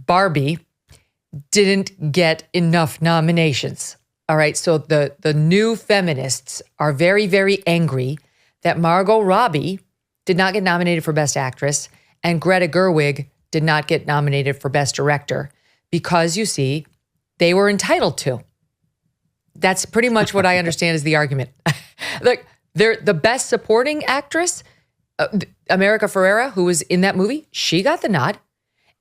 Barbie didn't get enough nominations. All right, so the new feminists are very, very angry that Margot Robbie did not get nominated for Best Actress and Greta Gerwig did not get nominated for Best Director because, you see, they were entitled to. That's pretty much what I understand is the argument. Like, they're the Best Supporting Actress, America Ferrera, who was in that movie, she got the nod.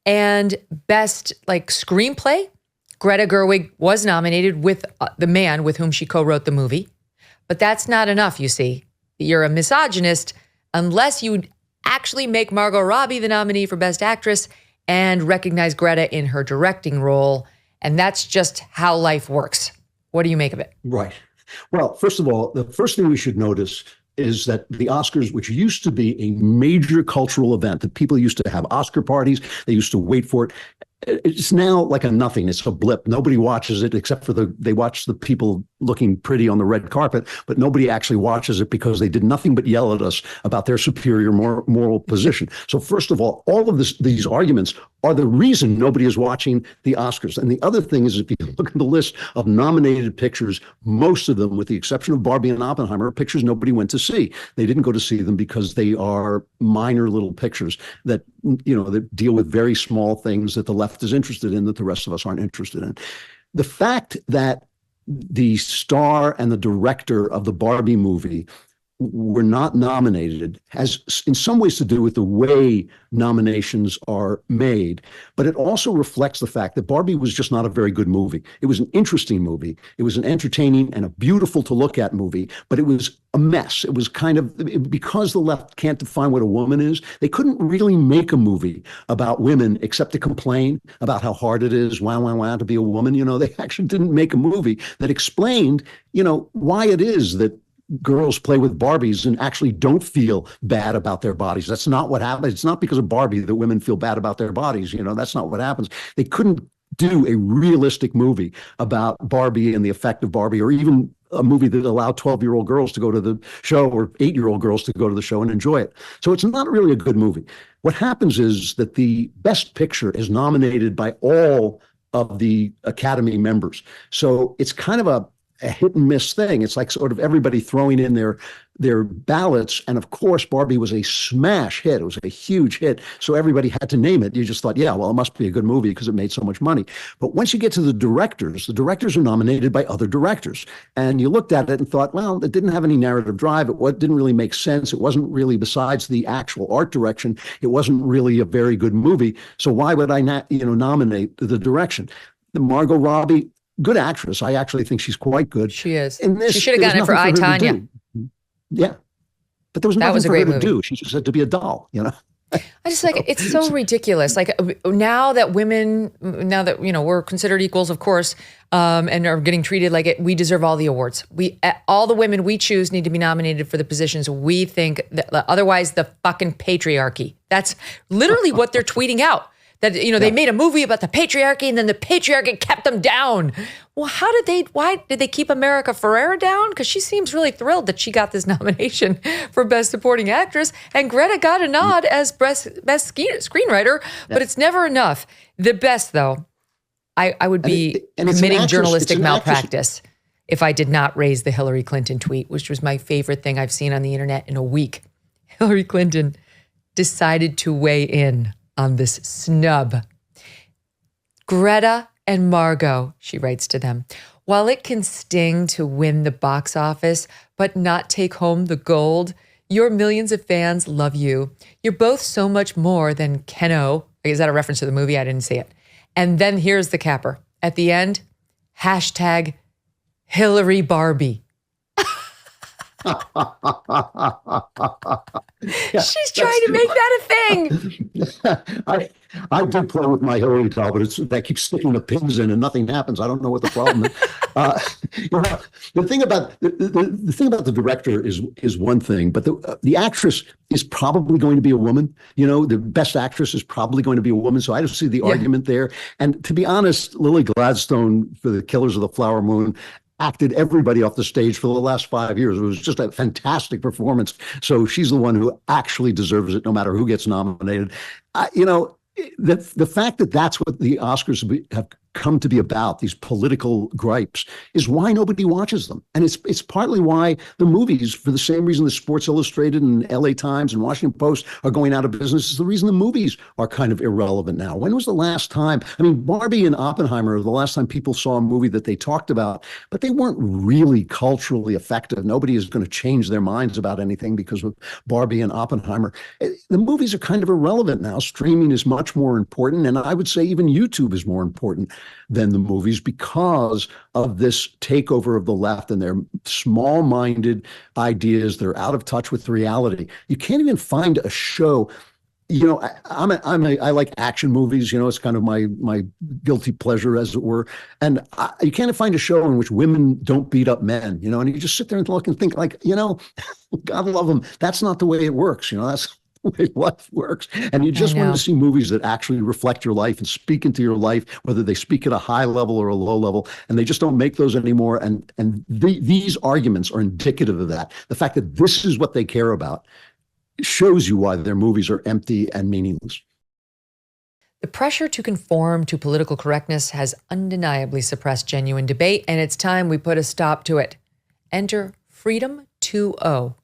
And Best Screenplay, Greta Gerwig was nominated with the man with whom she co-wrote the movie. But that's not enough, you see. You're a misogynist unless you actually make Margot Robbie the nominee for Best Actress and recognize Greta in her directing role. And that's just how life works. What do you make of it? Right. Well, first of all, the first thing we should notice is that the Oscars, which used to be a major cultural event, that people used to have Oscar parties, they used to wait for it. It's now like a nothing. It's a blip. Nobody watches it except for they watch the people looking pretty on the red carpet, but nobody actually watches it because they did nothing but yell at us about their superior moral position. So first of all of these arguments are the reason nobody is watching the Oscars. And the other thing is, if you look at the list of nominated pictures, most of them, with the exception of Barbie and Oppenheimer, are pictures nobody went to see. They didn't go to see them because they are minor little pictures that, that deal with very small things that the left is interested in that the rest of us aren't interested in. The fact that the star and the director of the Barbie movie were not nominated has in some ways to do with the way nominations are made, but it also reflects the fact that Barbie was just not a very good movie. It was an interesting movie. It was an entertaining and a beautiful to look at movie, but it was a mess. It was because the left can't define what a woman is, they couldn't really make a movie about women except to complain about how hard it is, wow, to be a woman. They actually didn't make a movie that explained, why it is that girls play with Barbies and actually don't feel bad about their bodies. That's not what happens. It's not because of Barbie that women feel bad about their bodies. That's not what happens. They couldn't do a realistic movie about Barbie and the effect of Barbie, or even a movie that allowed 12-year-old girls to go to the show or 8-year-old girls to go to the show and enjoy it. So it's not really a good movie. What happens is that the Best Picture is nominated by all of the Academy members. So it's kind of a hit and miss thing. It's like sort of everybody throwing in their ballots. And of course, Barbie was a smash hit. It was a huge hit. So everybody had to name it. You just thought, yeah, well, it must be a good movie because it made so much money. But once you get to the directors are nominated by other directors. And you looked at it and thought, well, it didn't have any narrative drive. It didn't really make sense. It wasn't really, besides the actual art direction, it wasn't really a very good movie. So why would I not, nominate the direction? The Margot Robbie, good actress. I actually think she's quite good. She is. She should have gotten it for I, Tonya. Yeah. But there was nothing for her to do. She just had to be a doll, I just it's so ridiculous. Now that we're considered equals, of course, and are getting treated like it, we deserve all the awards. All the women we choose need to be nominated for the positions we think that, otherwise the fucking patriarchy. That's literally what they're tweeting out. That, they made a movie about the patriarchy and then the patriarchy kept them down. Well, why did they keep America Ferrera down? Because she seems really thrilled that she got this nomination for Best Supporting Actress. And Greta got a nod as best screenwriter, but it's never enough. The best, though, I would be committing journalistic malpractice if I did not raise the Hillary Clinton tweet, which was my favorite thing I've seen on the internet in a week. Hillary Clinton decided to weigh in on this snub. Greta and Margot, she writes to them, while it can sting to win the box office, but not take home the gold, your millions of fans love you. You're both so much more than Keno. Is that a reference to the movie? I didn't see it. And then here's the capper. At the end, hashtag Hillary Barbie. Yeah, she's trying to make that a thing. I do play with my Hillary doll, but that keeps sticking the pins in and nothing happens. I don't know what the problem is. The thing about the director is one thing, but the actress is probably going to be a woman. The best actress is probably going to be a woman. So I don't see the argument there. And to be honest, Lily Gladstone for the Killers of the Flower Moon acted everybody off the stage for the last 5 years. It was just a fantastic performance. So she's the one who actually deserves it, no matter who gets nominated. The fact that that's what the Oscars have come to be about, these political gripes, is why nobody watches them. And it's partly why the movies, for the same reason the Sports Illustrated and LA Times and Washington Post are going out of business, is the reason the movies are kind of irrelevant now. When was the last time? I mean, Barbie and Oppenheimer are the last time people saw a movie that they talked about, but they weren't really culturally effective. Nobody is going to change their minds about anything because of Barbie and Oppenheimer. The movies are kind of irrelevant now. Streaming is much more important. And I would say even YouTube is more important than the movies because of this takeover of the left and their small-minded ideas. They're out of touch with reality. You can't even find a show. You know, I like action movies. You know, it's kind of my guilty pleasure, as it were. And you can't find a show in which women don't beat up men. You know, and you just sit there and look and think, like, you know, God love them. That's not the way it works. You know, that's the way life works. And you just want to see movies that actually reflect your life and speak into your life, whether they speak at a high level or a low level. And they just don't make those anymore. And these arguments are indicative of that. The fact that this is what they care about shows you why their movies are empty and meaningless. The pressure to conform to political correctness has undeniably suppressed genuine debate, and it's time we put a stop to it. Enter Freedom 2.0.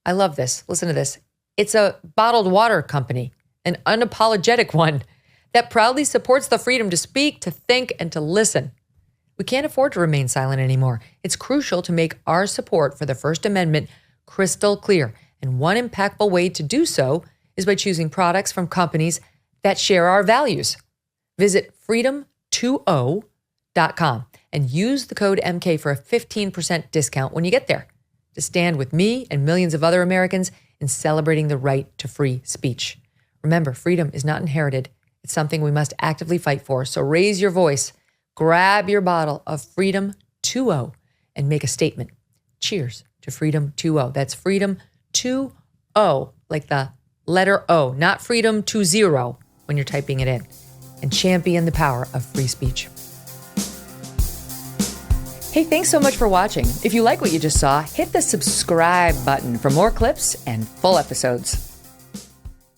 I love this. Listen to this. It's a bottled water company, an unapologetic one that proudly supports the freedom to speak, to think, and to listen. We can't afford to remain silent anymore. It's crucial to make our support for the First Amendment crystal clear. And one impactful way to do so is by choosing products from companies that share our values. Visit freedom20.com and use the code MK for a 15% discount when you get there, to stand with me and millions of other Americans in celebrating the right to free speech. Remember, freedom is not inherited. It's something we must actively fight for. So raise your voice, grab your bottle of Freedom 2.0 and make a statement. Cheers to Freedom 2.0. That's Freedom 2.0, like the letter O, not Freedom 2.0 when you're typing it in. And champion the power of free speech. Hey, thanks so much for watching. If you like what you just saw, hit the subscribe button for more clips and full episodes.